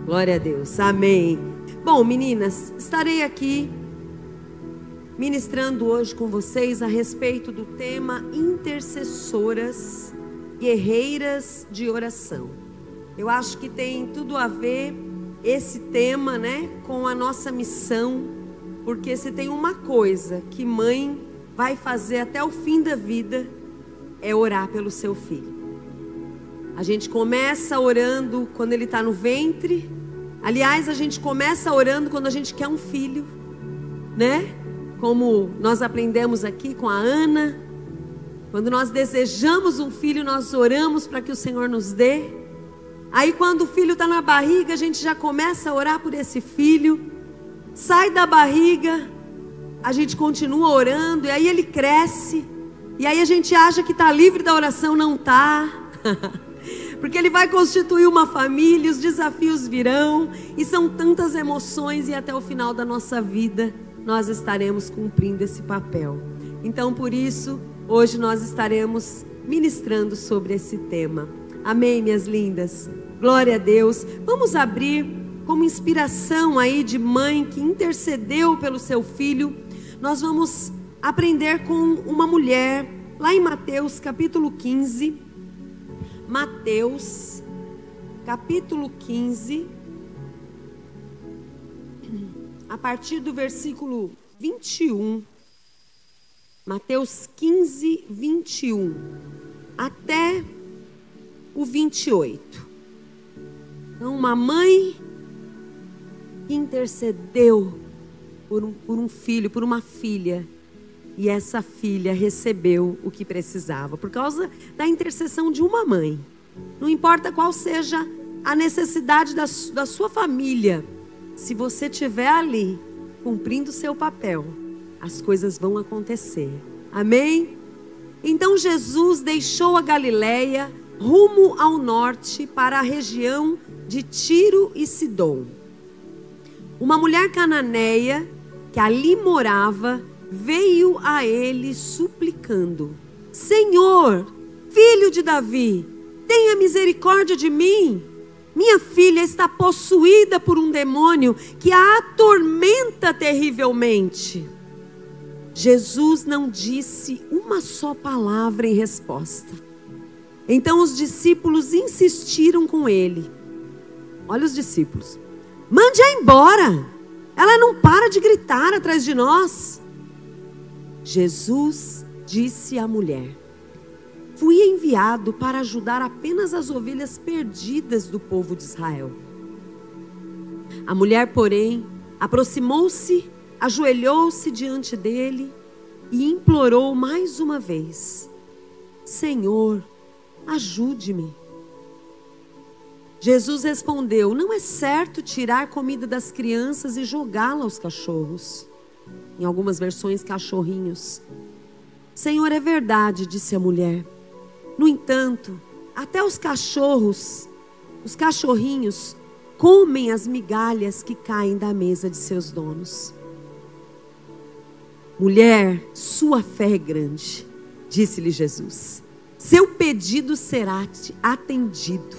Glória a Deus, amém. Bom, meninas, estarei aqui ministrando hoje com vocês a respeito do tema intercessoras, guerreiras de oração. Eu acho que tem tudo a ver esse tema, né, com a nossa missão, porque se tem uma coisa que mãe vai fazer até o fim da vida, é orar pelo seu filho. A gente começa orando quando ele está no ventre. Aliás, a gente começa orando quando a gente quer um filho, né? Como nós aprendemos aqui com a Ana. Quando nós desejamos um filho, nós oramos para que o Senhor nos dê. Aí quando o filho está na barriga, a gente já começa a orar por esse filho. Sai da barriga, a gente continua orando, e aí ele cresce. E aí a gente acha que está livre da oração, não está. Porque ele vai constituir uma família, os desafios virão, e são tantas emoções, e até o final da nossa vida nós estaremos cumprindo esse papel. Então por isso, hoje nós estaremos ministrando sobre esse tema. Amém, minhas lindas? Glória a Deus. Vamos abrir como inspiração aí de mãe que intercedeu pelo seu filho. Nós vamos aprender com uma mulher, lá em Mateus capítulo 15. Mateus, capítulo 15, a partir do versículo 21, Mateus 15, 21, até o 28. Então, uma mãe que intercedeu por um filho, por uma filha, e essa filha recebeu o que precisava, por causa da intercessão de uma mãe. Não importa qual seja a necessidade da sua família, se você estiver ali, cumprindo o seu papel, as coisas vão acontecer. Amém? Então Jesus deixou a Galileia, rumo ao norte, para a região de Tiro e Sidom. Uma mulher cananeia, que ali morava, veio a ele suplicando: Senhor, filho de Davi, tenha misericórdia de mim. Minha filha está possuída por um demônio que a atormenta terrivelmente. Jesus não disse uma só palavra em resposta. Então os discípulos insistiram com ele. Olha os discípulos: mande-a embora, ela não para de gritar atrás de nós. Jesus disse à mulher: fui enviado para ajudar apenas as ovelhas perdidas do povo de Israel. A mulher, porém, aproximou-se, ajoelhou-se diante dele e implorou mais uma vez: Senhor, ajude-me. Jesus respondeu: não é certo tirar comida das crianças e jogá-la aos cachorros. Em algumas versões, cachorrinhos. Senhor, é verdade, disse a mulher. No entanto, até os cachorrinhos, comem as migalhas que caem da mesa de seus donos. Mulher, sua fé é grande, disse-lhe Jesus. Seu pedido será atendido.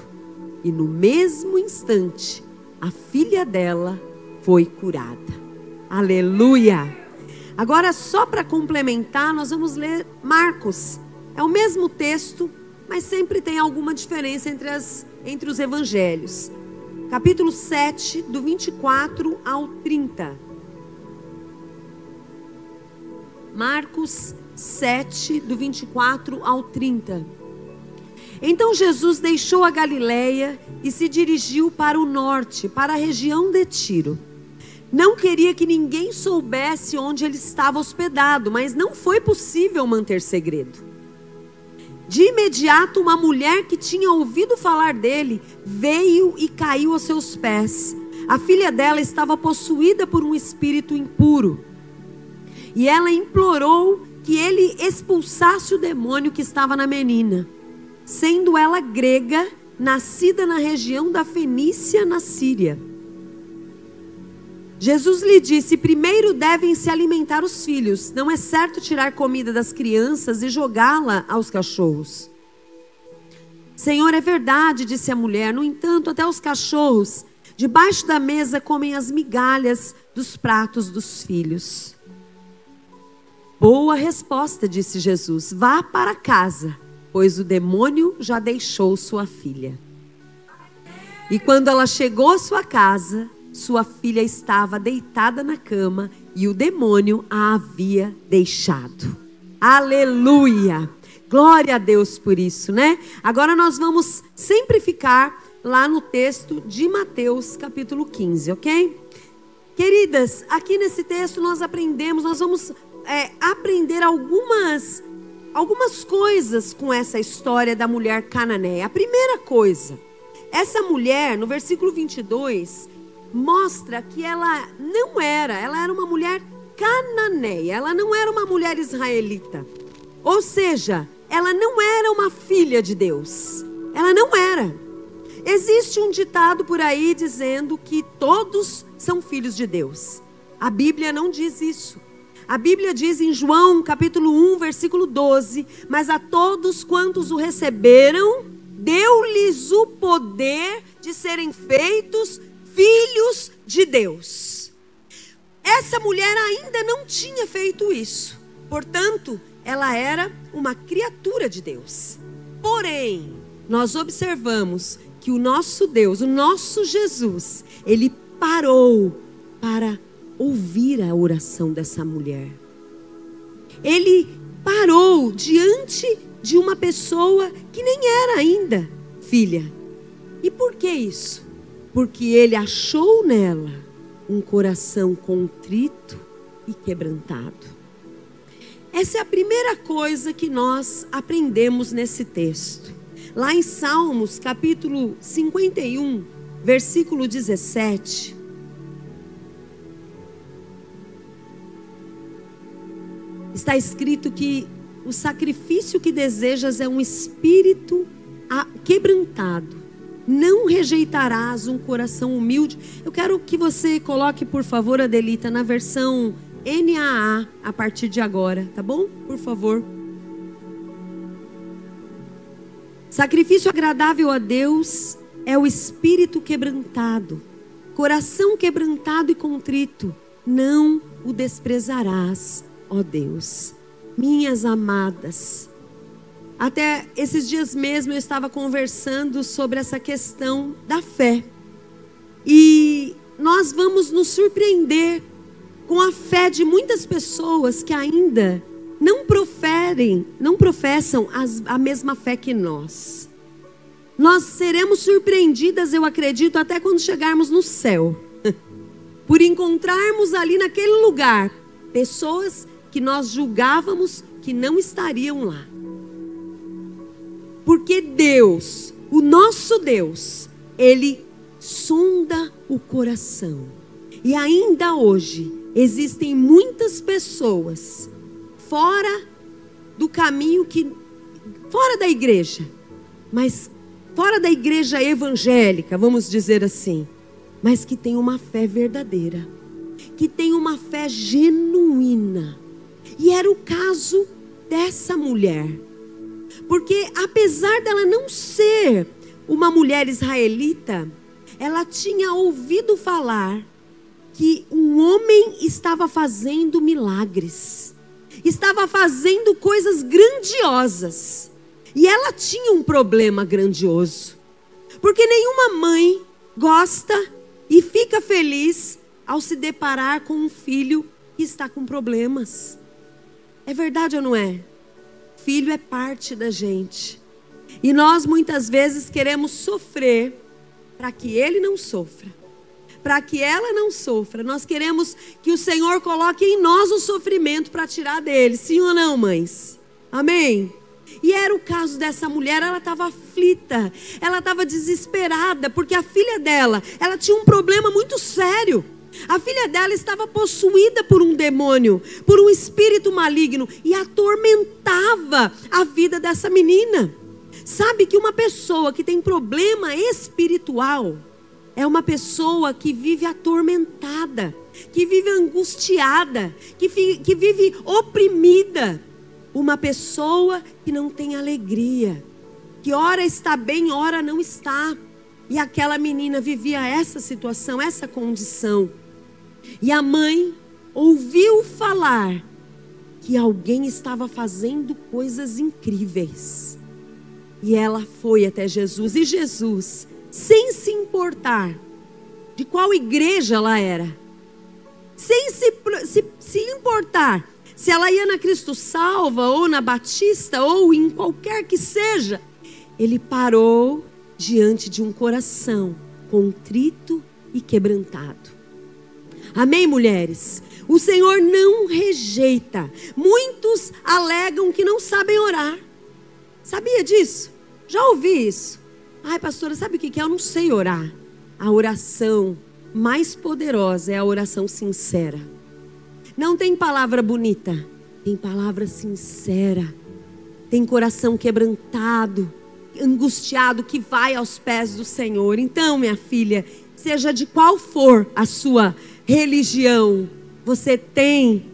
E no mesmo instante, a filha dela foi curada. Aleluia! Agora, só para complementar, nós vamos ler Marcos. É o mesmo texto, mas sempre tem alguma diferença entre os evangelhos. Capítulo 7, do 24 ao 30. Marcos 7, do 24 ao 30. Então Jesus deixou a Galileia e se dirigiu para o norte, para a região de Tiro. Não queria que ninguém soubesse onde ele estava hospedado, mas não foi possível manter segredo. De imediato, uma mulher que tinha ouvido falar dele veio e caiu aos seus pés. A filha dela estava possuída por um espírito impuro. E ela implorou que ele expulsasse o demônio que estava na menina. Sendo ela grega, nascida na região da Fenícia, na Síria. Jesus lhe disse: primeiro devem se alimentar os filhos. Não é certo tirar comida das crianças e jogá-la aos cachorros. Senhor, é verdade, disse a mulher. No entanto, até os cachorros Debaixo da mesa comem as migalhas dos pratos dos filhos. Boa resposta, disse Jesus. Vá para casa, pois o demônio já deixou sua filha. E quando ela chegou à sua casa, sua filha estava deitada na cama e o demônio a havia deixado. Aleluia! Glória a Deus por isso, né? Agora nós vamos sempre ficar lá no texto de Mateus capítulo 15, ok? Queridas, aqui nesse texto nós vamos aprender algumas coisas com essa história da mulher cananeia. A primeira coisa, essa mulher, no versículo 22, mostra que ela era uma mulher cananeia, ela não era uma mulher israelita. Ou seja, ela não era uma filha de Deus. Ela não era. Existe um ditado por aí dizendo que todos são filhos de Deus. A Bíblia não diz isso. A Bíblia diz em João capítulo 1, versículo 12: mas a todos quantos o receberam, deu-lhes o poder de serem feitos filhos de Deus. Essa mulher ainda não tinha feito isso. Portanto, ela era uma criatura de Deus. Porém, nós observamos que o nosso Deus, o nosso Jesus, ele parou para ouvir a oração dessa mulher. Ele parou diante de uma pessoa que nem era ainda filha. E por que isso? Porque ele achou nela um coração contrito e quebrantado. Essa é a primeira coisa que nós aprendemos nesse texto. Lá em Salmos, capítulo 51, versículo 17. Está escrito que o sacrifício que desejas é um espírito quebrantado. Não rejeitarás um coração humilde. Eu quero que você coloque, por favor, Adelita, na versão NAA a partir de agora, tá bom? Por favor. Sacrifício agradável a Deus é o espírito quebrantado. Coração quebrantado e contrito, não o desprezarás, ó Deus. Minhas amadas, até esses dias mesmo eu estava conversando sobre essa questão da fé. E nós vamos nos surpreender com a fé de muitas pessoas que ainda não professam a mesma fé que nós. Nós seremos surpreendidas, eu acredito, até quando chegarmos no céu, por encontrarmos ali naquele lugar pessoas que nós julgávamos que não estariam lá. Porque Deus, o nosso Deus, Ele sonda o coração. E ainda hoje existem muitas pessoas fora do caminho, fora da igreja, mas fora da igreja evangélica, vamos dizer assim, mas que tem uma fé verdadeira, que tem uma fé genuína. E era o caso dessa mulher. Porque apesar dela não ser uma mulher israelita, ela tinha ouvido falar que um homem estava fazendo milagres, estava fazendo coisas grandiosas. E ela tinha um problema grandioso, porque nenhuma mãe gosta e fica feliz ao se deparar com um filho que está com problemas. É verdade ou não é? Filho é parte da gente. E nós muitas vezes queremos sofrer para que ele não sofra, para que ela não sofra. Nós queremos que o Senhor coloque em nós o sofrimento para tirar dele. Sim ou não, mães? Amém? E era o caso dessa mulher. Ela estava aflita, ela estava desesperada, porque a filha dela, ela tinha um problema muito sério. A filha dela estava possuída por um demônio, por um espírito maligno, e atormentava a vida dessa menina. Sabe que uma pessoa que tem problema espiritual é uma pessoa que vive atormentada, que vive angustiada, que vive oprimida. Uma pessoa que não tem alegria, que ora está bem, ora não está. E aquela menina vivia essa situação, essa condição. E a mãe ouviu falar que alguém estava fazendo coisas incríveis. E ela foi até Jesus. E Jesus, sem se importar de qual igreja ela era, sem se importar se ela ia na Cristo Salva, ou na Batista, ou em qualquer que seja, ele parou diante de um coração contrito e quebrantado. Amém, mulheres? O Senhor não rejeita. Muitos alegam que não sabem orar. Sabia disso? Já ouvi isso. Ai, pastora, sabe o que é? Eu não sei orar. A oração mais poderosa é a oração sincera. Não tem palavra bonita, tem palavra sincera. Tem coração quebrantado, angustiado, que vai aos pés do Senhor. Então, minha filha, seja de qual for a sua religião, você tem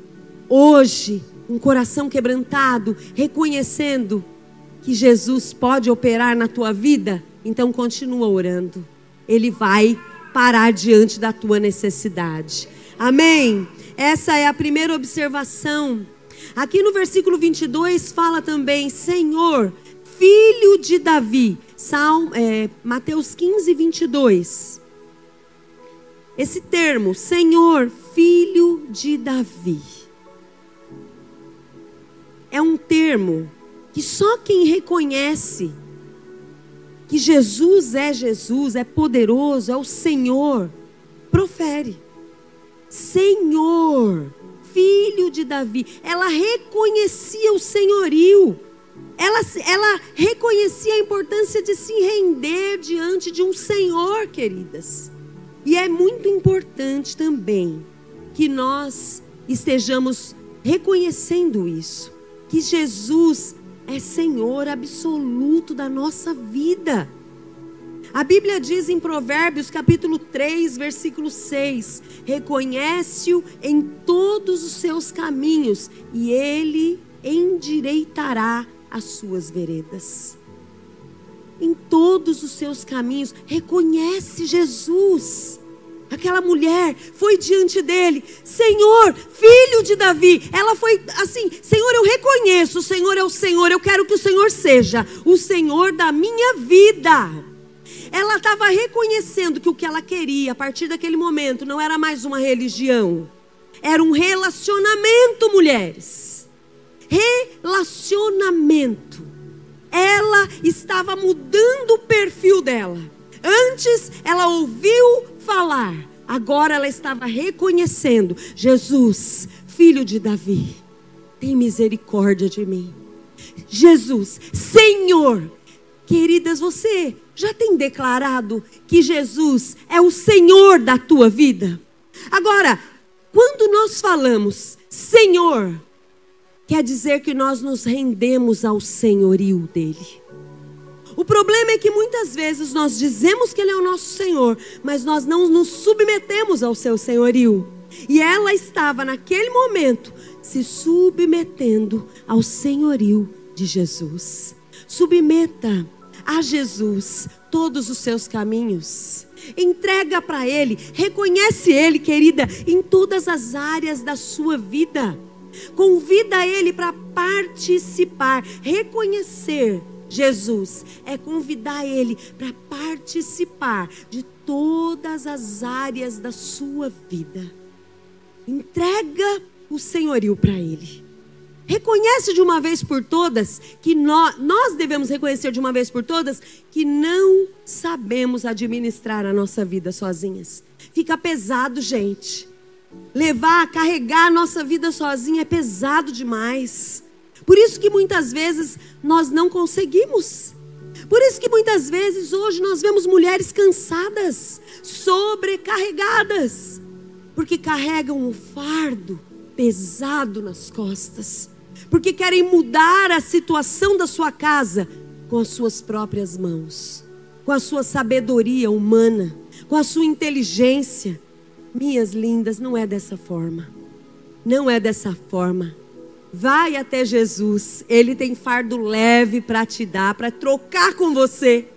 hoje um coração quebrantado, reconhecendo que Jesus pode operar na tua vida. Então continua orando. Ele vai parar diante da tua necessidade. Amém? Essa é a primeira observação. Aqui no versículo 22 fala também: Senhor, Filho de Davi. Mateus 15, 22. Esse termo, Senhor, Filho de Davi, é um termo que só quem reconhece que Jesus, é poderoso, é o Senhor, profere. Senhor, Filho de Davi. Ela reconhecia o senhorio. Ela reconhecia a importância de se render diante de um Senhor, queridas. E é muito importante também que nós estejamos reconhecendo isso, que Jesus é Senhor absoluto da nossa vida. A Bíblia diz em Provérbios capítulo 3, versículo 6: reconhece-o em todos os seus caminhos e ele endireitará as suas veredas. Em todos os seus caminhos, reconhece Jesus. Aquela mulher foi diante dele: Senhor, Filho de Davi. Ela foi assim: Senhor, eu reconheço, o Senhor é o Senhor. Eu quero que o Senhor seja o Senhor da minha vida. Ela estava reconhecendo que o que ela queria a partir daquele momento não era mais uma religião. Era um relacionamento, mulheres. Relacionamento. Ela estava mudando o perfil dela. Antes ela ouviu falar, agora ela estava reconhecendo: Jesus, Filho de Davi, tem misericórdia de mim. Jesus, Senhor. Queridas, você já tem declarado que Jesus é o Senhor da tua vida? Agora, quando nós falamos Senhor, quer dizer que nós nos rendemos ao senhorio dele. O problema é que muitas vezes nós dizemos que ele é o nosso Senhor, mas nós não nos submetemos ao seu senhorio. E ela estava naquele momento se submetendo ao senhorio de Jesus. Submeta a Jesus todos os seus caminhos. Entrega para ele, reconhece ele, querida, em todas as áreas da sua vida. Convida ele para participar. Reconhecer Jesus é convidar ele para participar de todas as áreas da sua vida. Entrega o senhorio para ele. Reconhece de uma vez por todas que nós devemos reconhecer de uma vez por todas que não sabemos administrar a nossa vida sozinhas. Fica pesado, gente. Carregar a nossa vida sozinha é pesado demais. Por isso que muitas vezes nós não conseguimos. Por isso que muitas vezes hoje nós vemos mulheres cansadas, sobrecarregadas, porque carregam um fardo pesado nas costas, porque querem mudar a situação da sua casa com as suas próprias mãos, com a sua sabedoria humana, com a sua inteligência. Minhas lindas, não é dessa forma. Não é dessa forma. Vai até Jesus. Ele tem fardo leve para te dar, para trocar com você.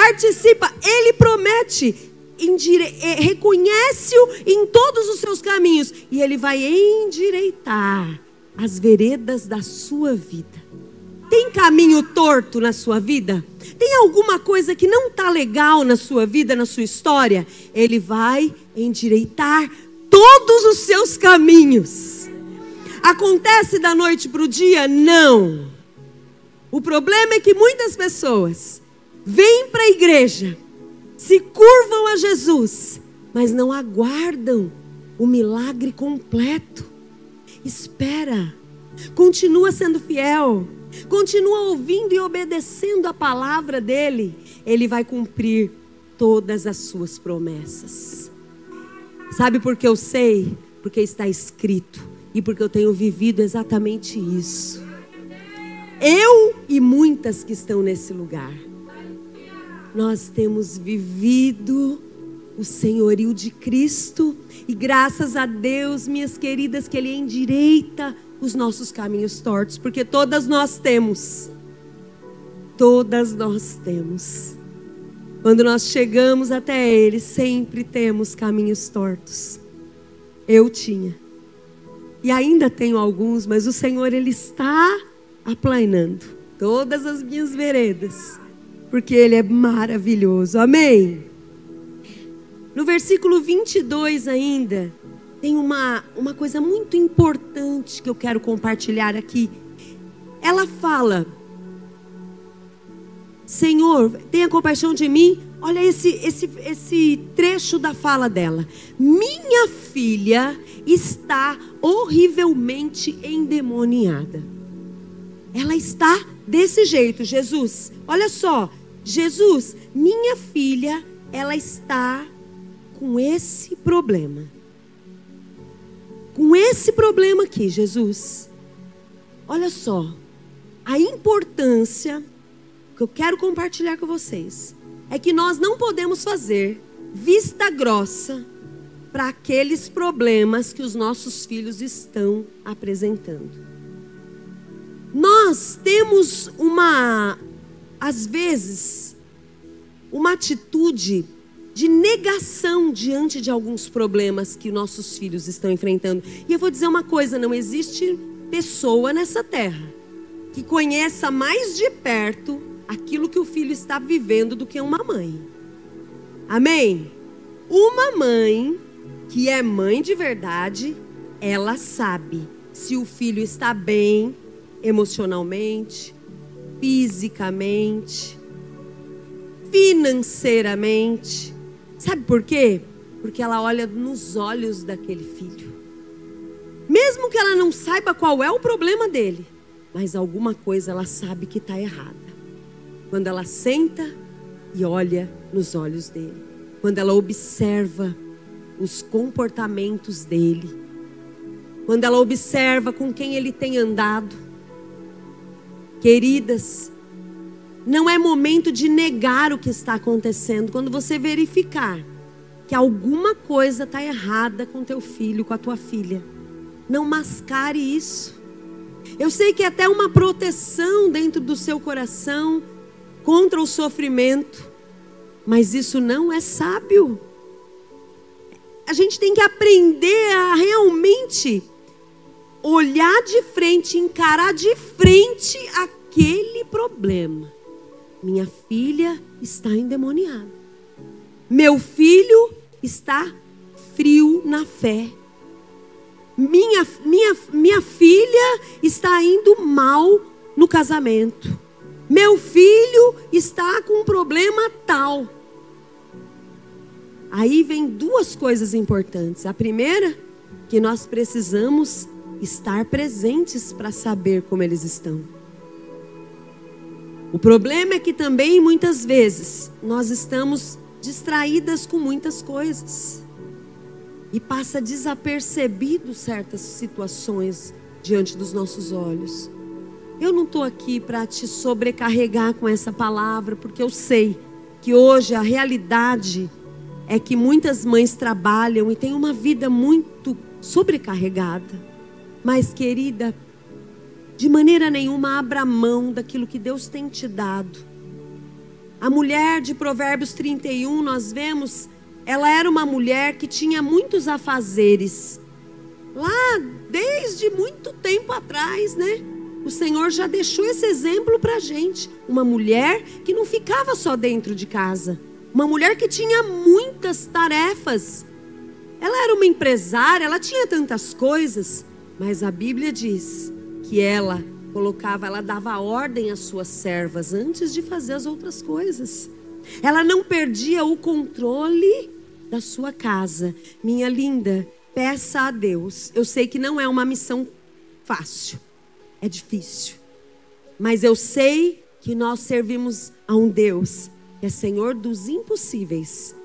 participa, Ele promete, reconhece-o em todos os seus caminhos, e Ele vai endireitar as veredas da sua vida. Tem caminho torto na sua vida? Tem alguma coisa que não está legal na sua vida, na sua história? Ele vai endireitar todos os seus caminhos. Acontece da noite para o dia? Não. O problema é que muitas pessoas vêm para a igreja, se curvam a Jesus, mas não aguardam o milagre completo. Espera, continua sendo fiel, continua ouvindo e obedecendo a palavra dele. Ele vai cumprir todas as suas promessas. Sabe por que eu sei? Porque está escrito e porque eu tenho vivido exatamente isso. Eu e muitas que estão nesse lugar, nós temos vivido o senhorio de Cristo, e graças a Deus, minhas queridas, que Ele endireita os nossos caminhos tortos, porque todas nós temos. Quando nós chegamos até Ele, sempre temos caminhos tortos. Eu tinha, e ainda tenho alguns, mas o Senhor, Ele está aplanando todas as minhas veredas, porque Ele é maravilhoso. Amém? No versículo 22 ainda, tem uma coisa muito importante que eu quero compartilhar aqui. Ela fala: Senhor, tenha compaixão de mim. Olha esse trecho da fala dela. Minha filha está horrivelmente endemoniada. Ela está desse jeito, Jesus. Olha só, Jesus, minha filha, ela está com esse problema. Com esse problema aqui, Jesus. Olha só, a importância que eu quero compartilhar com vocês é que nós não podemos fazer vista grossa para aqueles problemas que os nossos filhos estão apresentando. Nós temos às vezes, uma atitude de negação diante de alguns problemas que nossos filhos estão enfrentando. E eu vou dizer uma coisa: não existe pessoa nessa terra que conheça mais de perto aquilo que o filho está vivendo do que uma mãe. Amém? Uma mãe que é mãe de verdade, ela sabe se o filho está bem emocionalmente, fisicamente, financeiramente. Sabe por quê? Porque ela olha nos olhos daquele filho. Mesmo que ela não saiba qual é o problema dele, mas alguma coisa ela sabe que está errada. Quando ela senta e olha nos olhos dele. Quando ela observa os comportamentos dele. Quando ela observa com quem ele tem andado. Queridas, não é momento de negar o que está acontecendo. Quando você verificar que alguma coisa está errada com teu filho, com a tua filha, não mascare isso. Eu sei que é até uma proteção dentro do seu coração contra o sofrimento, mas isso não é sábio. A gente tem que aprender a realmente olhar de frente, encarar de frente aquele problema. Minha filha está endemoniada. Meu filho está frio na fé. Minha filha está indo mal no casamento. Meu filho está com um problema tal. Aí vem duas coisas importantes. A primeira, que nós precisamos estar presentes para saber como eles estão. O problema é que também muitas vezes nós estamos distraídas com muitas coisas e passa desapercebido certas situações diante dos nossos olhos. Eu não estou aqui para te sobrecarregar com essa palavra, porque eu sei que hoje a realidade é que muitas mães trabalham e têm uma vida muito sobrecarregada. Mas, querida, de maneira nenhuma abra mão daquilo que Deus tem te dado. A mulher de Provérbios 31, nós vemos, ela era uma mulher que tinha muitos afazeres. Lá, desde muito tempo atrás, né? O Senhor já deixou esse exemplo para a gente. Uma mulher que não ficava só dentro de casa. Uma mulher que tinha muitas tarefas. Ela era uma empresária, ela tinha tantas coisas. Mas a Bíblia diz que ela dava ordem às suas servas antes de fazer as outras coisas. Ela não perdia o controle da sua casa. Minha linda, peça a Deus. Eu sei que não é uma missão fácil. É difícil. Mas eu sei que nós servimos a um Deus que é Senhor dos impossíveis.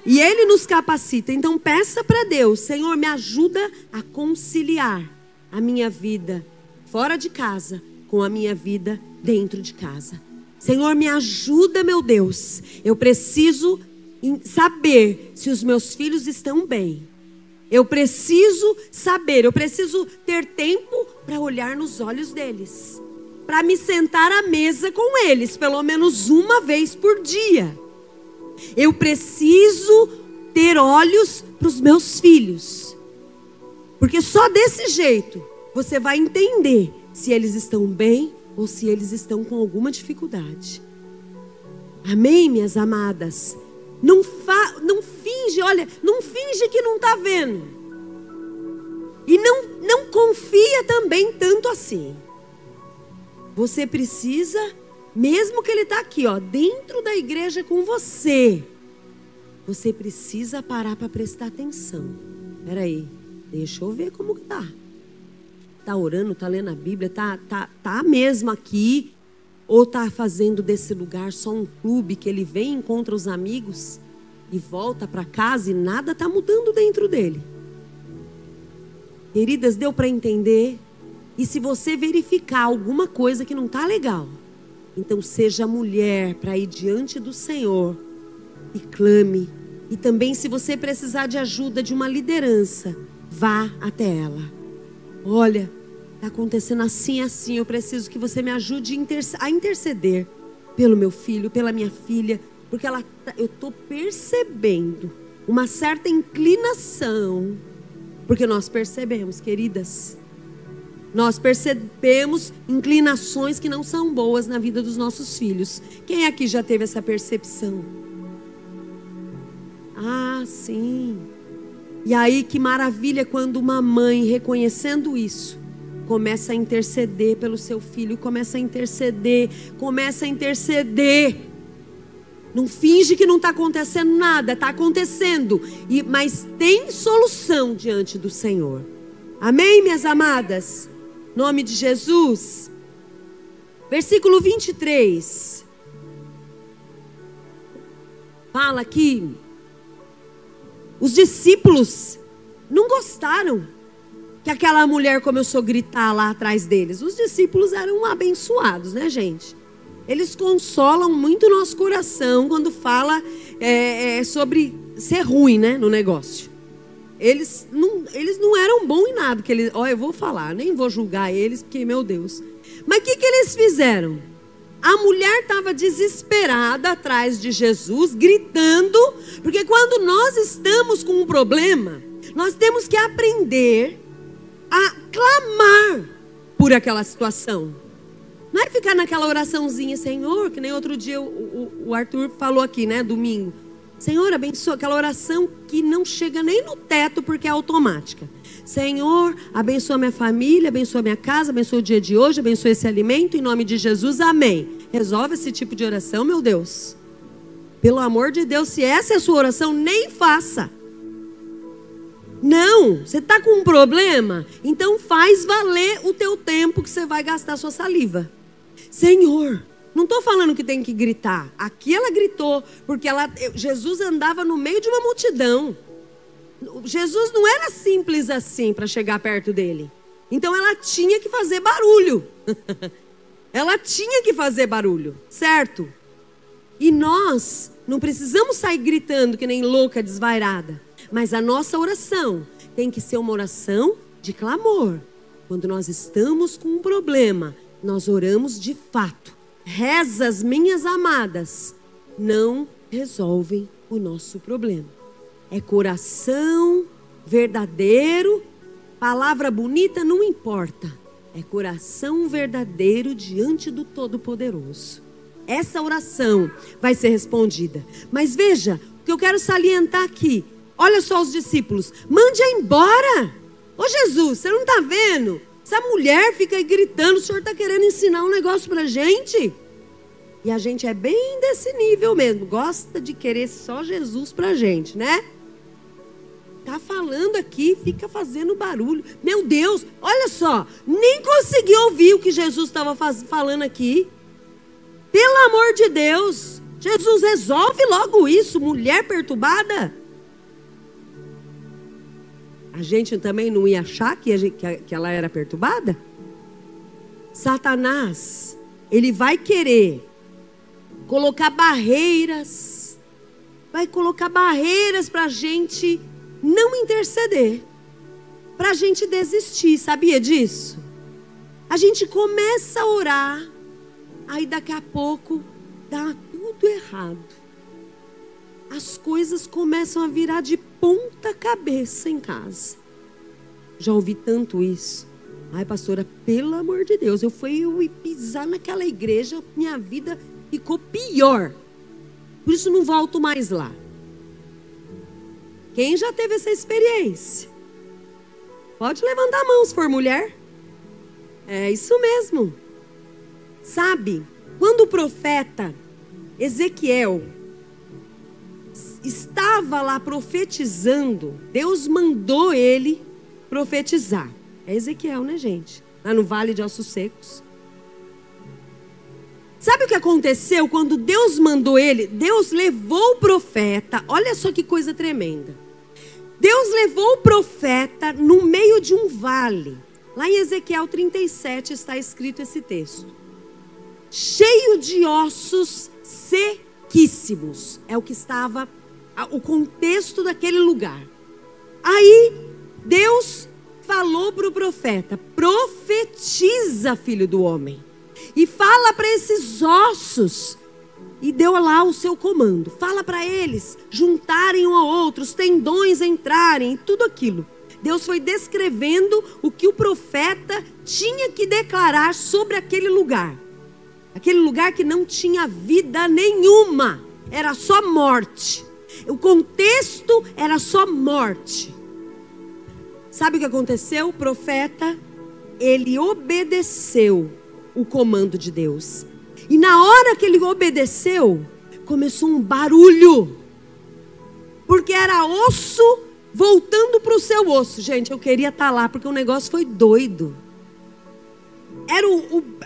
E Ele nos capacita. Então peça para Deus: Senhor, me ajuda a conciliar a minha vida fora de casa com a minha vida dentro de casa. Senhor, me ajuda, meu Deus. Eu preciso saber se os meus filhos estão bem. Eu preciso saber, eu preciso ter tempo para olhar nos olhos deles. Para me sentar à mesa com eles, pelo menos uma vez por dia. Eu preciso ter olhos para os meus filhos. Porque só desse jeito você vai entender se eles estão bem ou se eles estão com alguma dificuldade. Amém, minhas amadas? Não finge, olha, não finge que não está vendo. E não confia também tanto assim. Você precisa, mesmo que ele está aqui, ó, dentro da igreja com você, você precisa parar para prestar atenção. Espera aí, deixa eu ver como que tá. Tá orando, tá lendo a Bíblia, tá mesmo aqui, ou tá fazendo desse lugar só um clube que ele vem, encontra os amigos e volta para casa e nada tá mudando dentro dele. Queridas, deu para entender? E se você verificar alguma coisa que não tá legal, então seja mulher para ir diante do Senhor e clame. E também, se você precisar de ajuda de uma liderança, vá até ela. Olha, está acontecendo assim, assim. Eu preciso que você me ajude a interceder pelo meu filho, pela minha filha. Porque eu estou percebendo uma certa inclinação. Porque nós percebemos, queridas. Nós percebemos inclinações que não são boas na vida dos nossos filhos. Quem aqui já teve essa percepção? Ah, sim. E aí, que maravilha quando uma mãe, reconhecendo isso, começa a interceder pelo seu filho, começa a interceder. Não finge que não está acontecendo nada, está acontecendo. Mas tem solução diante do Senhor. Amém, minhas amadas? Nome de Jesus. Versículo 23. Fala aqui. Os discípulos não gostaram que aquela mulher começou a gritar lá atrás deles. Os discípulos eram abençoados, né, gente? Eles consolam muito o nosso coração quando fala sobre ser ruim, né, no negócio. Eles não eram bons em nada. Eu vou falar, nem vou julgar eles, porque, meu Deus. Mas o que eles fizeram? A mulher estava desesperada atrás de Jesus, gritando, porque quando nós estamos com um problema, nós temos que aprender a clamar por aquela situação. Não é ficar naquela oraçãozinha, Senhor, que nem outro dia o Arthur falou aqui, né, domingo. Senhor, abençoa, aquela oração que não chega nem no teto porque é automática. Senhor, abençoa minha família, abençoa minha casa, abençoa o dia de hoje, abençoa esse alimento, em nome de Jesus, amém. Resolve esse tipo de oração, meu Deus. Pelo amor de Deus, se essa é a sua oração, nem faça. Não, você está com um problema? Então faz valer o teu tempo que você vai gastar sua saliva. Senhor, não estou falando que tem que gritar. Aqui ela gritou, porque Jesus andava no meio de uma multidão. Jesus não era simples assim para chegar perto dele. Então ela tinha que fazer barulho. Ela tinha que fazer barulho, certo? E nós não precisamos sair gritando que nem louca desvairada. Mas a nossa oração tem que ser uma oração de clamor. Quando nós estamos com um problema, nós oramos de fato. Rezas, minhas amadas, não resolvem o nosso problema. É coração verdadeiro, palavra bonita não importa. É coração verdadeiro diante do Todo-Poderoso. Essa oração vai ser respondida. Mas veja, o que eu quero salientar aqui. Olha só os discípulos. Mande-a embora. Ô Jesus, você não está vendo? Essa mulher fica aí gritando, o senhor está querendo ensinar um negócio para a gente? E a gente é bem desse nível mesmo. Gosta de querer só Jesus para a gente, né? Tá falando aqui, fica fazendo barulho. Meu Deus, olha só. Nem consegui ouvir o que Jesus estava falando aqui. Pelo amor de Deus. Jesus, resolve logo isso, mulher perturbada. A gente também não ia achar que ela era perturbada? Satanás, ele vai querer colocar barreiras. Vai colocar barreiras para a gente não interceder. Para a gente desistir, sabia disso? A gente começa a orar, aí daqui a pouco dá tudo errado. As coisas começam a virar de ponta cabeça em casa. Já ouvi tanto isso. Ai, pastora, pelo amor de Deus, eu fui pisar naquela igreja, minha vida ficou pior. Por isso não volto mais lá. Quem já teve essa experiência? Pode levantar a mão se for mulher. É isso mesmo. Sabe, quando o profeta Ezequiel estava lá profetizando, Deus mandou ele profetizar. É Ezequiel, né, gente? Lá no Vale de Ossos Secos. Sabe o que aconteceu quando Deus mandou ele? Deus levou o profeta, olha só que coisa tremenda. Deus levou o profeta no meio de um vale. Lá em Ezequiel 37 está escrito esse texto. Cheio de ossos sequíssimos. É o que estava, o contexto daquele lugar. Aí Deus falou para o profeta: profetiza, filho do homem, e fala para esses ossos. E deu lá o seu comando. Fala para eles juntarem um ao outro, os tendões entrarem, tudo aquilo. Deus foi descrevendo o que o profeta tinha que declarar sobre aquele lugar. Aquele lugar que não tinha vida nenhuma. Era só morte. O contexto era só morte. Sabe o que aconteceu? O profeta, ele obedeceu o comando de Deus. E na hora que ele obedeceu, começou um barulho. Porque era osso voltando para o seu osso. Gente, eu queria estar lá, porque o negócio foi doido. Era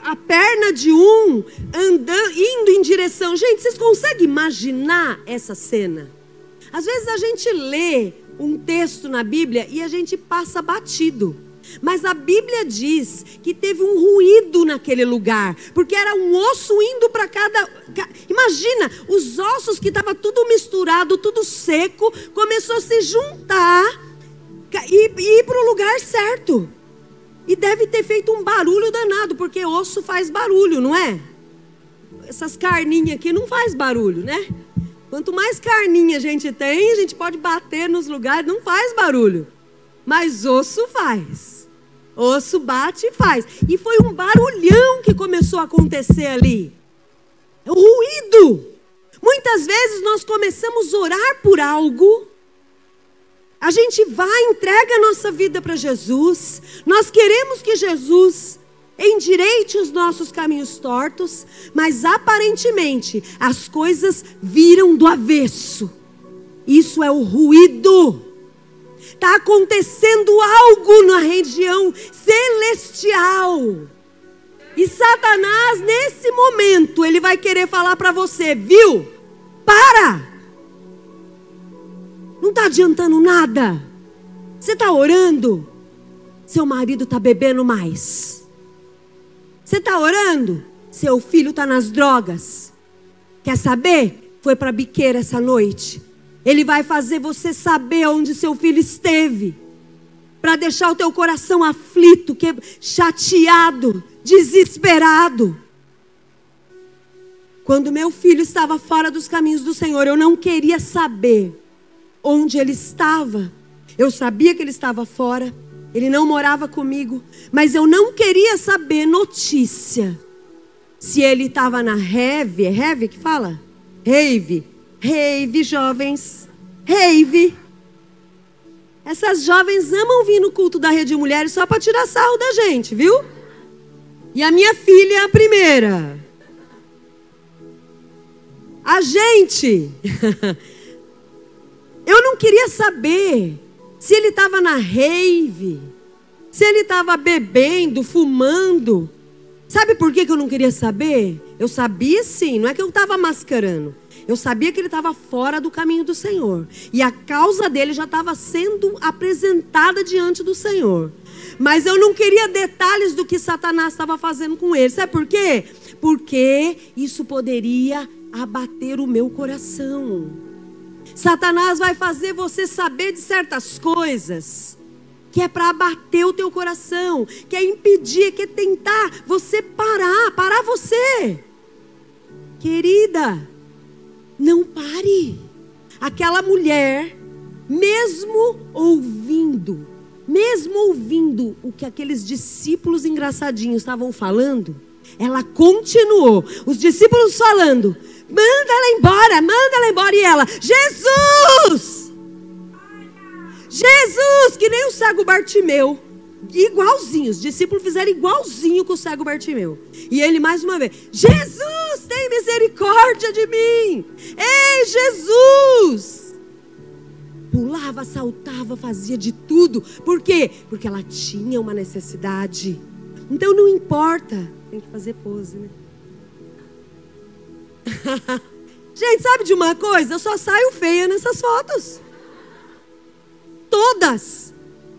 a perna de um andando, indo em direção. Gente, vocês conseguem imaginar essa cena? Às vezes a gente lê um texto na Bíblia e a gente passa batido. Mas a Bíblia diz que teve um ruído naquele lugar, porque era um osso indo para cada... Imagina, os ossos que estavam tudo misturado, tudo seco, começou a se juntar e ir para o lugar certo. E deve ter feito um barulho danado, porque osso faz barulho, não é? Essas carninhas aqui não faz barulho, né? Quanto mais carninha a gente tem, a gente pode bater nos lugares, não faz barulho. Mas osso faz. Osso bate e faz. E foi um barulhão que começou a acontecer ali. É o ruído. Muitas vezes nós começamos a orar por algo. A gente vai, entrega a nossa vida para Jesus. Nós queremos que Jesus endireite os nossos caminhos tortos. Mas aparentemente as coisas viram do avesso. Isso é o ruído. Está acontecendo algo na região celestial. E Satanás, nesse momento, ele vai querer falar para você: viu? Para! Não está adiantando nada. Você está orando, seu marido está bebendo mais. Você está orando, seu filho está nas drogas. Quer saber? Foi para a biqueira essa noite. Ele vai fazer você saber onde seu filho esteve, para deixar o teu coração aflito, chateado, desesperado. Quando meu filho estava fora dos caminhos do Senhor, eu não queria saber onde ele estava. Eu sabia que ele estava fora, ele não morava comigo, mas eu não queria saber notícia. Se ele estava na rave, é rave que fala? Rave, jovens, rave. Essas jovens amam vir no culto da Rede Mulheres só para tirar sarro da gente, viu? E a minha filha é a primeira. A gente, eu não queria saber se ele estava na rave, se ele estava bebendo, fumando. Sabe por que eu não queria saber? Eu sabia sim, não é que eu estava mascarando. Eu sabia que ele estava fora do caminho do Senhor. E a causa dele já estava sendo apresentada diante do Senhor. Mas eu não queria detalhes do que Satanás estava fazendo com ele. Sabe por quê? Porque isso poderia abater o meu coração. Satanás vai fazer você saber de certas coisas que é para abater o teu coração, que é impedir, que é tentar você parar você. Querida, não pare. Aquela mulher, mesmo ouvindo o que aqueles discípulos engraçadinhos estavam falando, ela continuou. Os discípulos falando: manda ela embora. E ela: Jesus! Jesus! Que nem o cego Bartimeu. Igualzinho, os discípulos fizeram igualzinho com o cego Bartimeu. E ele mais uma vez: Jesus, tem misericórdia de mim. Ei, Jesus! Pulava, saltava, fazia de tudo. Por quê? Porque ela tinha uma necessidade. Então não importa. Tem que fazer pose, né? Gente, sabe de uma coisa? Eu só saio feia nessas fotos. Todas.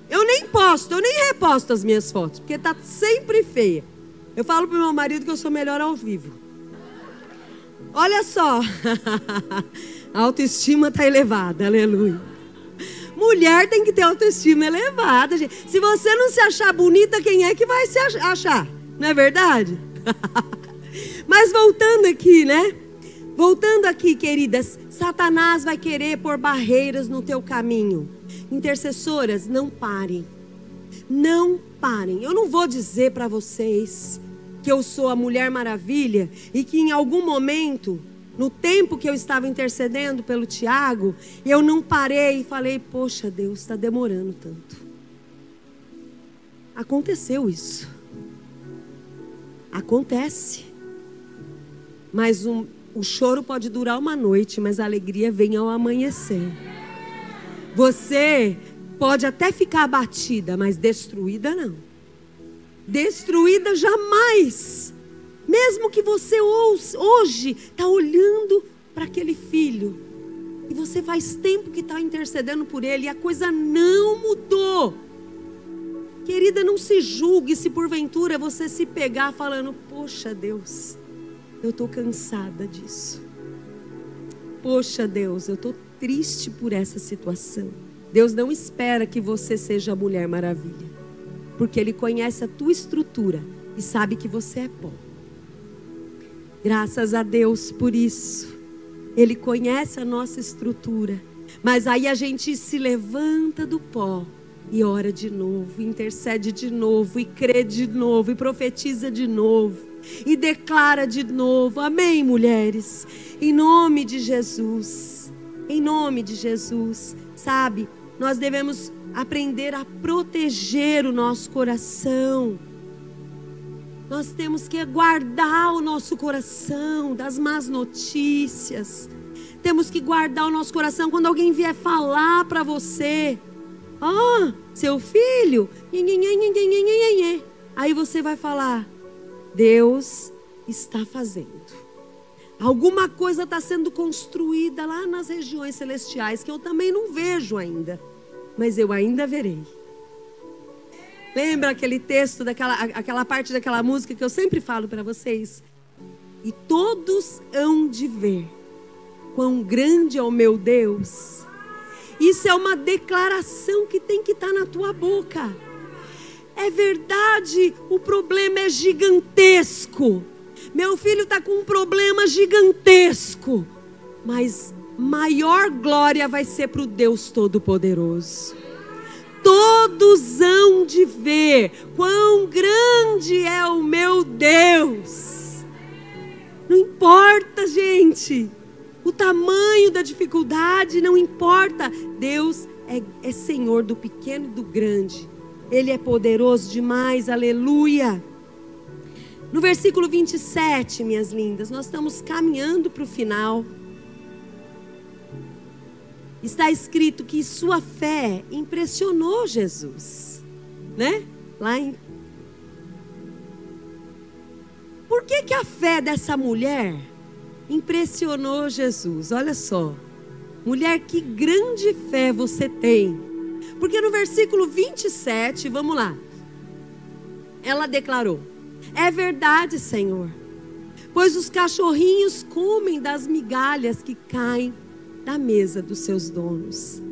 Eu nem posto, eu nem reposto as minhas fotos, porque tá sempre feia. Eu falo pro meu marido que eu sou melhor ao vivo. Olha só. A autoestima tá elevada, aleluia. Mulher tem que ter autoestima elevada, gente. Se você não se achar bonita, quem é que vai se achar? Não é verdade? Mas voltando aqui, né? Voltando aqui, queridas. Satanás vai querer pôr barreiras no teu caminho. Intercessoras, não parem. Não parem. Eu não vou dizer para vocês que eu sou a Mulher Maravilha e que em algum momento, no tempo que eu estava intercedendo pelo Tiago, eu não parei e falei: poxa, Deus, está demorando tanto. Aconteceu isso. Acontece. Mas o choro pode durar uma noite, mas a alegria vem ao amanhecer. Você pode até ficar abatida, mas destruída não. Destruída jamais. Mesmo que você hoje está olhando para aquele filho, e você faz tempo que está intercedendo por ele, e a coisa não mudou. Querida, não se julgue se porventura você se pegar falando: poxa, Deus, eu estou cansada disso. Poxa, Deus, eu estou triste por essa situação. Deus não espera que você seja a Mulher Maravilha, porque Ele conhece a tua estrutura e sabe que você é pó. Graças a Deus por isso. Ele conhece a nossa estrutura. Mas aí a gente se levanta do pó e ora de novo, intercede de novo, e crê de novo, e profetiza de novo, e declara de novo. Amém, mulheres? Em nome de Jesus. Em nome de Jesus. Sabe, nós devemos aprender a proteger o nosso coração. Nós temos que guardar o nosso coração das más notícias. Temos que guardar o nosso coração quando alguém vier falar para você: ó, seu filho, aí você vai falar: Deus está fazendo. Alguma coisa está sendo construída lá nas regiões celestiais que eu também não vejo ainda, mas eu ainda verei. Lembra aquele texto, aquela parte daquela música que eu sempre falo para vocês? E todos hão de ver quão grande é o meu Deus. Isso é uma declaração que tem que estar na tua boca. É verdade, o problema é gigantesco. Meu filho está com um problema gigantesco, mas maior glória vai ser para o Deus Todo-Poderoso. Todos hão de ver quão grande é o meu Deus. Não importa, gente, o tamanho da dificuldade, não importa. Deus é Senhor do pequeno e do grande. Ele é poderoso demais, aleluia. No versículo 27, minhas lindas, nós estamos caminhando para o final. Está escrito que sua fé impressionou Jesus, né? Por que a fé dessa mulher impressionou Jesus? Olha só, mulher, que grande fé você tem. Porque no versículo 27, vamos lá, ela declarou: é verdade, Senhor, pois os cachorrinhos comem das migalhas que caem da mesa dos seus donos.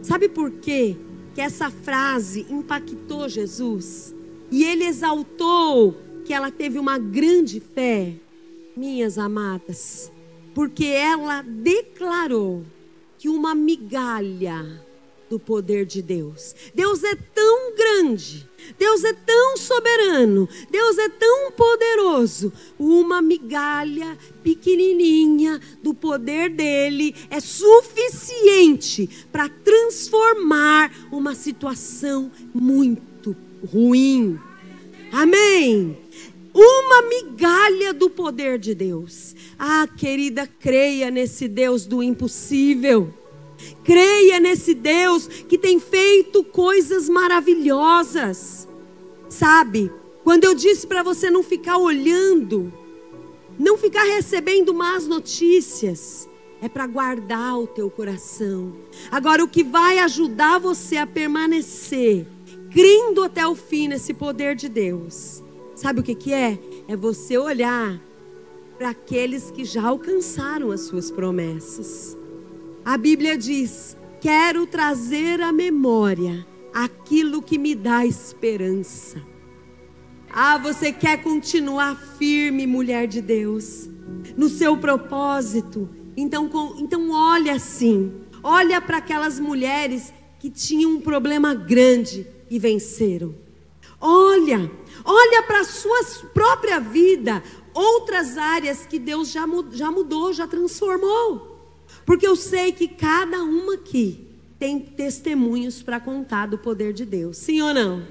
Sabe por quê que essa frase impactou Jesus? E ele exaltou que ela teve uma grande fé, minhas amadas, porque ela declarou que uma migalha do poder de Deus. Deus é tão grande, Deus é tão soberano, Deus é tão poderoso. Uma migalha pequenininha do poder dele é suficiente para transformar uma situação muito ruim. Amém? Uma migalha do poder de Deus. Ah, querida, creia nesse Deus do impossível. Creia nesse Deus que tem feito coisas maravilhosas. Sabe, quando eu disse para você não ficar olhando, não ficar recebendo más notícias, é para guardar o teu coração. Agora, o que vai ajudar você a permanecer crendo até o fim nesse poder de Deus, sabe o que é? É você olhar para aqueles que já alcançaram as suas promessas. A Bíblia diz: quero trazer à memória aquilo que me dá esperança. Ah, você quer continuar firme, mulher de Deus, no seu propósito? Então olha assim, olha para aquelas mulheres que tinham um problema grande e venceram. Olha para a sua própria vida, outras áreas que Deus já mudou, já transformou. Porque eu sei que cada uma aqui tem testemunhos para contar do poder de Deus. Sim ou não?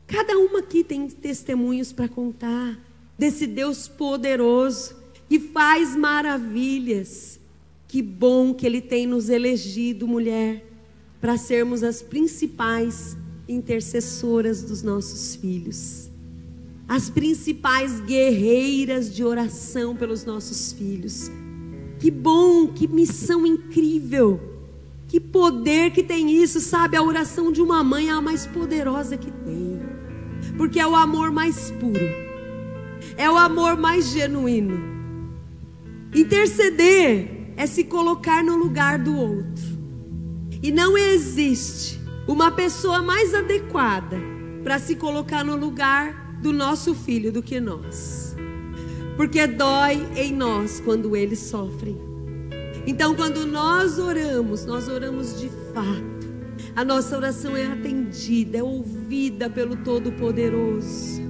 Cada uma aqui tem testemunhos para contar desse Deus poderoso que faz maravilhas. Que bom que Ele tem nos elegido, mulher, para sermos as principais intercessoras dos nossos filhos. As principais guerreiras de oração pelos nossos filhos. Que bom, que missão incrível, que poder que tem isso, sabe? A oração de uma mãe é a mais poderosa que tem, porque é o amor mais puro, é o amor mais genuíno. Interceder é se colocar no lugar do outro, e não existe uma pessoa mais adequada para se colocar no lugar do nosso filho do que nós. Porque dói em nós quando eles sofrem. Então, quando nós oramos de fato. A nossa oração é atendida, é ouvida pelo Todo-Poderoso.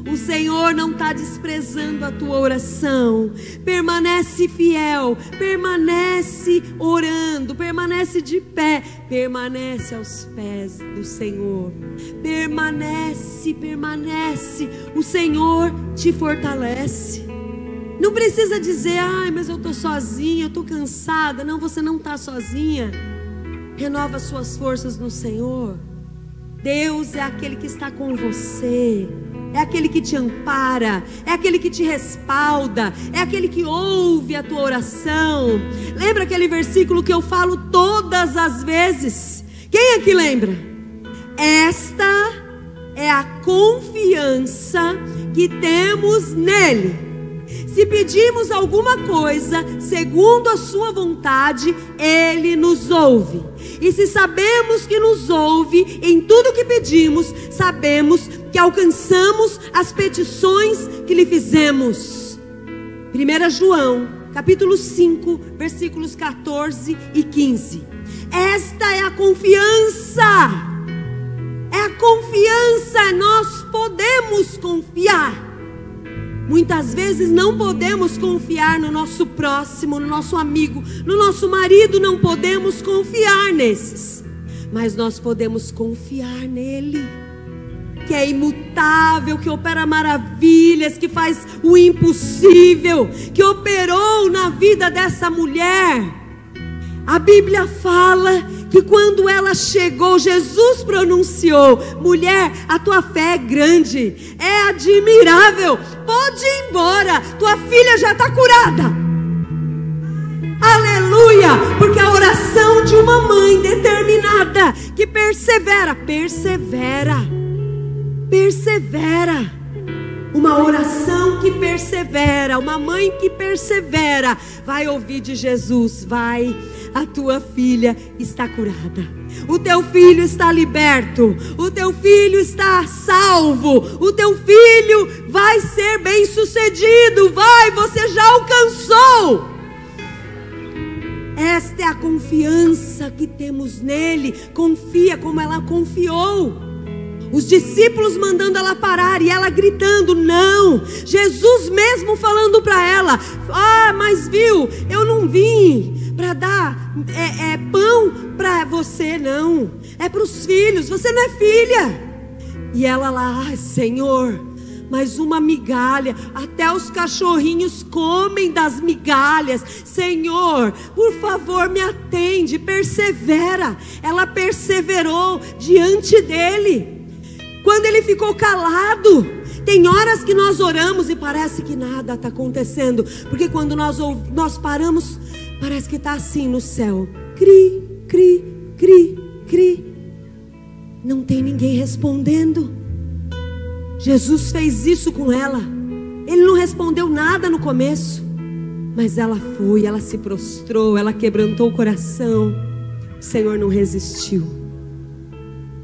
O Senhor não está desprezando a tua oração. Permanece fiel, permanece orando, permanece de pé, permanece aos pés do Senhor. Permanece. O Senhor te fortalece. Não precisa dizer: ai, mas eu estou sozinha, eu estou cansada. Não, você não está sozinha. Renova suas forças no Senhor. Deus é aquele que está com você. É aquele que te ampara, é aquele que te respalda, é aquele que ouve a tua oração. Lembra aquele versículo que eu falo todas as vezes? Quem aqui lembra? Esta é a confiança que temos nele. Se pedimos alguma coisa segundo a sua vontade, Ele nos ouve. E se sabemos que nos ouve em tudo que pedimos, sabemos que que alcançamos as petições que lhe fizemos. 1 João, capítulo 5, versículos 14 e 15. Esta é a confiança. É a confiança, nós podemos confiar. Muitas vezes não podemos confiar no nosso próximo, no nosso amigo, no nosso marido, não podemos confiar nesses. Mas nós podemos confiar nele, que é imutável, que opera maravilhas, que faz o impossível, que operou na vida dessa mulher. A Bíblia fala que quando ela chegou, Jesus pronunciou: mulher, a tua fé é grande, é admirável, pode ir embora, tua filha já está curada. Aleluia, porque a oração de uma mãe determinada, que persevera, uma oração que persevera, uma mãe que persevera, vai ouvir de Jesus: vai, a tua filha está curada, o teu filho está liberto, o teu filho está salvo, o teu filho vai ser bem sucedido, vai, você já alcançou. Esta é a confiança que temos nele. Confia como ela confiou. Os discípulos mandando ela parar e ela gritando não. Jesus mesmo falando para ela: mas viu, eu não vim para dar pão para você, não, é para os filhos, você não é filha. E ela lá: Senhor, mas uma migalha, até os cachorrinhos comem das migalhas. Senhor, por favor, me atende, persevera. Ela perseverou diante dele. Quando ele ficou calado, tem horas que nós oramos e parece que nada está acontecendo, porque quando nós paramos, parece que está assim no céu: cri, cri, cri, cri. Não tem ninguém respondendo. Jesus fez isso com ela. Ele não respondeu nada no começo, mas ela foi, ela se prostrou, ela quebrantou o coração. O Senhor não resistiu.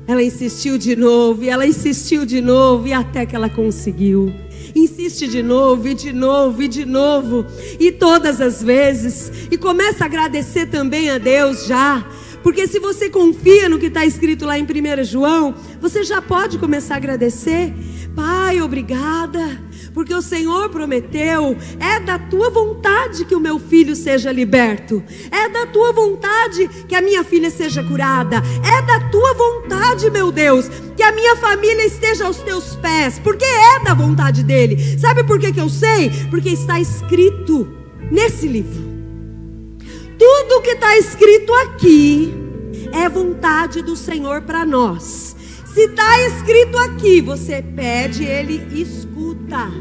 Ela insistiu de novo, e ela insistiu de novo, e até que ela conseguiu. Insiste de novo, e de novo, e de novo, e todas as vezes. E começa a agradecer também a Deus já. Porque se você confia no que está escrito lá em 1 João, você já pode começar a agradecer. Pai, obrigada, porque o Senhor prometeu, é da tua vontade que o meu filho seja liberto, é da tua vontade que a minha filha seja curada, é da tua vontade, meu Deus, que a minha família esteja aos teus pés, porque é da vontade dele. Sabe por que eu sei? Porque está escrito nesse livro. Tudo que está escrito aqui é vontade do Senhor para nós. Se está escrito aqui, você pede, ele escuta.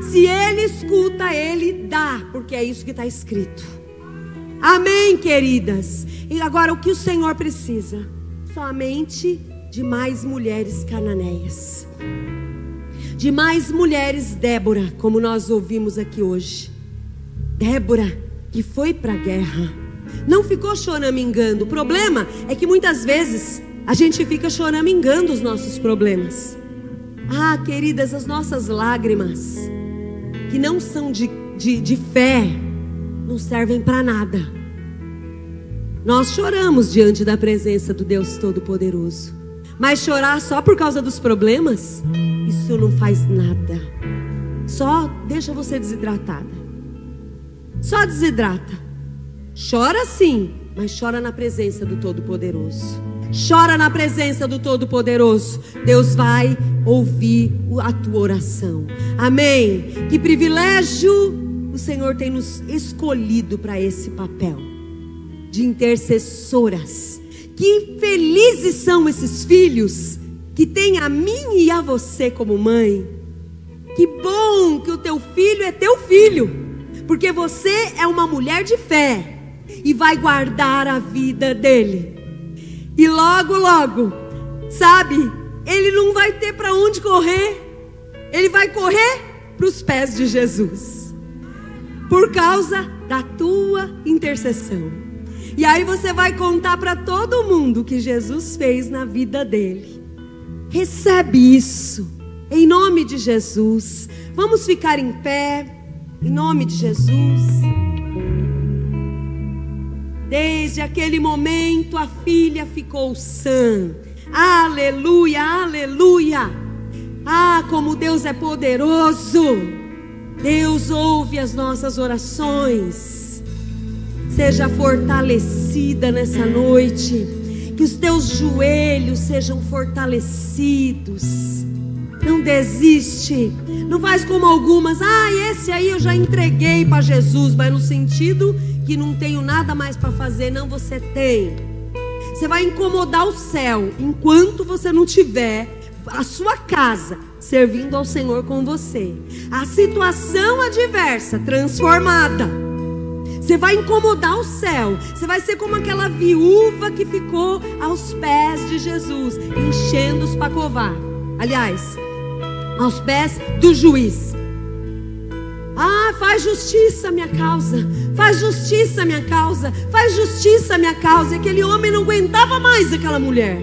Se ele escuta, ele dá, porque é isso que está escrito. Amém, queridas? E agora o que o Senhor precisa? Somente de mais mulheres cananeias, de mais mulheres Débora, como nós ouvimos aqui hoje. Débora, que foi para a guerra, não ficou choramingando. O problema é que muitas vezes a gente fica choramingando os nossos problemas. Queridas, as nossas lágrimas, que não são de fé, não servem para nada. Nós choramos diante da presença do Deus Todo-Poderoso, mas chorar só por causa dos problemas, isso não faz nada. Só deixa você desidratada. Só desidrata. Chora sim, mas chora na presença do Todo-Poderoso. Chora na presença do Todo-Poderoso. Deus vai ouvir a tua oração. Amém? Que privilégio o Senhor tem nos escolhido para esse papel de intercessoras. Que felizes são esses filhos que têm a mim e a você como mãe. Que bom que o teu filho é teu filho, porque você é uma mulher de fé e vai guardar a vida dele. E logo, logo, sabe, ele não vai ter para onde correr. Ele vai correr para os pés de Jesus, por causa da tua intercessão. E aí você vai contar para todo mundo o que Jesus fez na vida dele. Recebe isso, em nome de Jesus. Vamos ficar em pé, em nome de Jesus. Desde aquele momento a filha ficou sã. Aleluia, aleluia. Ah, como Deus é poderoso. Deus ouve as nossas orações. Seja fortalecida nessa noite. Que os teus joelhos sejam fortalecidos. Não desiste. Não faz como algumas. Esse aí eu já entreguei para Jesus. Mas no sentido que não tenho nada mais para fazer. Não, você tem. Você vai incomodar o céu enquanto você não tiver a sua casa servindo ao Senhor com você. A situação adversa transformada. Você vai incomodar o céu. Você vai ser como aquela viúva que ficou aos pés de Jesus, enchendo os pacová. Aliás, aos pés do juiz. Faz justiça a minha causa. Faz justiça a minha causa. Faz justiça a minha causa. E aquele homem não aguentava mais aquela mulher.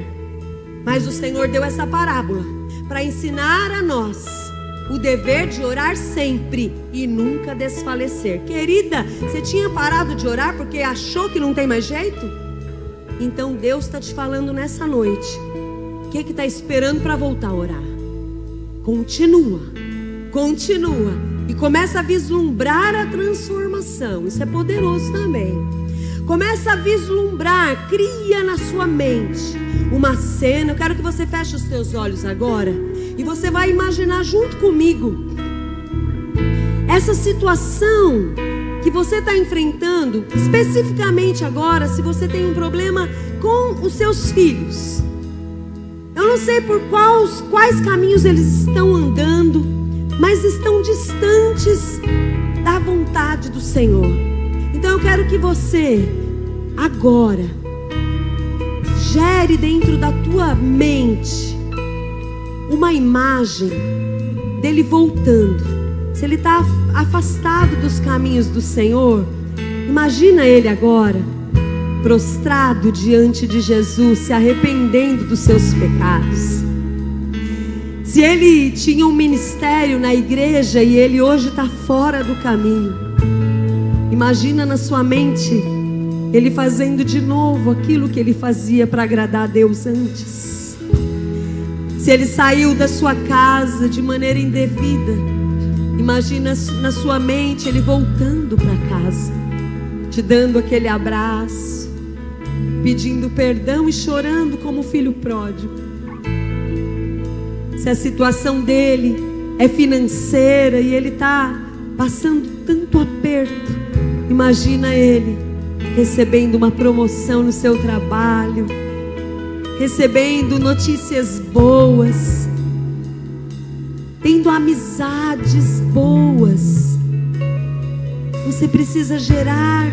Mas o Senhor deu essa parábola para ensinar a nós o dever de orar sempre e nunca desfalecer. Querida, você tinha parado de orar porque achou que não tem mais jeito? Então Deus está te falando nessa noite. O que está esperando para voltar a orar? Continua, continua. E começa a vislumbrar a transformação. Isso é poderoso também. Começa a vislumbrar, cria na sua mente uma cena. Eu quero que você feche os teus olhos agora. E você vai imaginar junto comigo essa situação que você está enfrentando. Especificamente agora, se você tem um problema com os seus filhos. Eu não sei por quais caminhos eles estão andando, mas estão distantes da vontade do Senhor. Então eu quero que você agora gere dentro da tua mente uma imagem dele voltando. Se ele está afastado dos caminhos do Senhor, imagina ele agora prostrado diante de Jesus, se arrependendo dos seus pecados. Se ele tinha um ministério na igreja e ele hoje está fora do caminho, imagina na sua mente ele fazendo de novo aquilo que ele fazia para agradar a Deus antes. Se ele saiu da sua casa de maneira indevida, imagina na sua mente ele voltando para casa, te dando aquele abraço, pedindo perdão e chorando como filho pródigo. Se a situação dele é financeira e ele está passando tanto aperto, imagina ele recebendo uma promoção no seu trabalho, recebendo notícias boas, tendo amizades boas. Você precisa gerar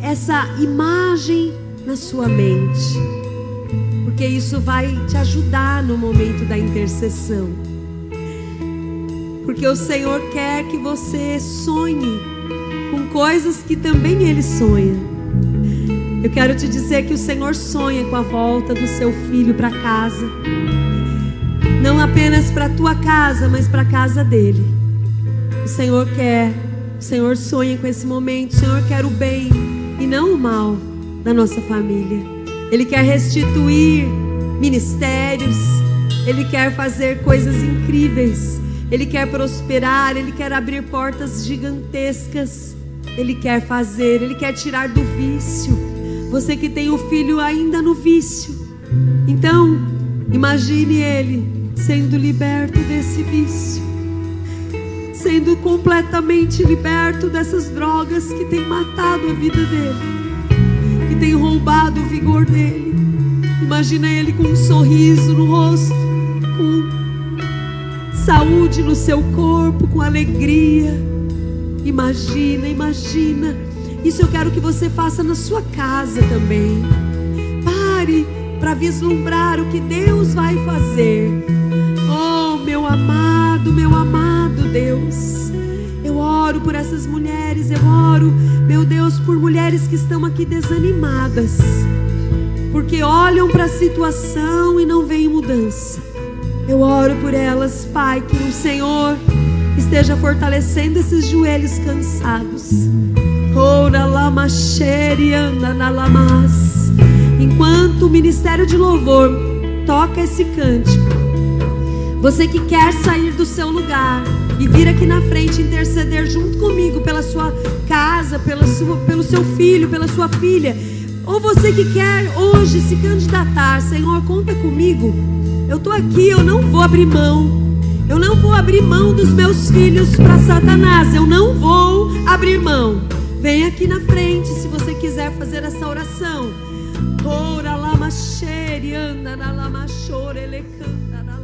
essa imagem na sua mente, porque isso vai te ajudar no momento da intercessão. Porque o Senhor quer que você sonhe com coisas que também Ele sonha. Eu quero te dizer que o Senhor sonha com a volta do seu filho para casa. Não apenas para a tua casa, mas para a casa dele. O Senhor quer, o Senhor sonha com esse momento. O Senhor quer o bem e não o mal da nossa família. Ele quer restituir ministérios. Ele quer fazer coisas incríveis. Ele quer prosperar. Ele quer abrir portas gigantescas. Ele quer fazer, Ele quer tirar do vício. Você que tem o filho ainda no vício, então imagine ele sendo liberto desse vício, sendo completamente liberto dessas drogas que tem matado a vida dele, que tem roubado o vigor dele. Imagina ele com um sorriso no rosto, com saúde no seu corpo, com alegria. Imagina, imagina. Isso eu quero que você faça na sua casa também. Pare para vislumbrar o que Deus vai fazer. Oh, meu amado Deus, eu oro por essas mulheres. Eu oro, meu Deus, por mulheres que estão aqui desanimadas, porque olham para a situação e não veem mudança. Eu oro por elas, Pai, que o Senhor esteja fortalecendo esses joelhos cansados. Ora lama xerianda na lamas. Enquanto o ministério de louvor toca esse cântico, você que quer sair do seu lugar e vir aqui na frente interceder junto comigo pela sua casa, pelo seu filho, pela sua filha, ou você que quer hoje se candidatar, Senhor, conta comigo. Eu estou aqui, eu não vou abrir mão. Eu não vou abrir mão dos meus filhos para Satanás. Eu não vou abrir mão. Vem aqui na frente se você quiser fazer essa oração. Ora lama xerianda na lama chore ele canta.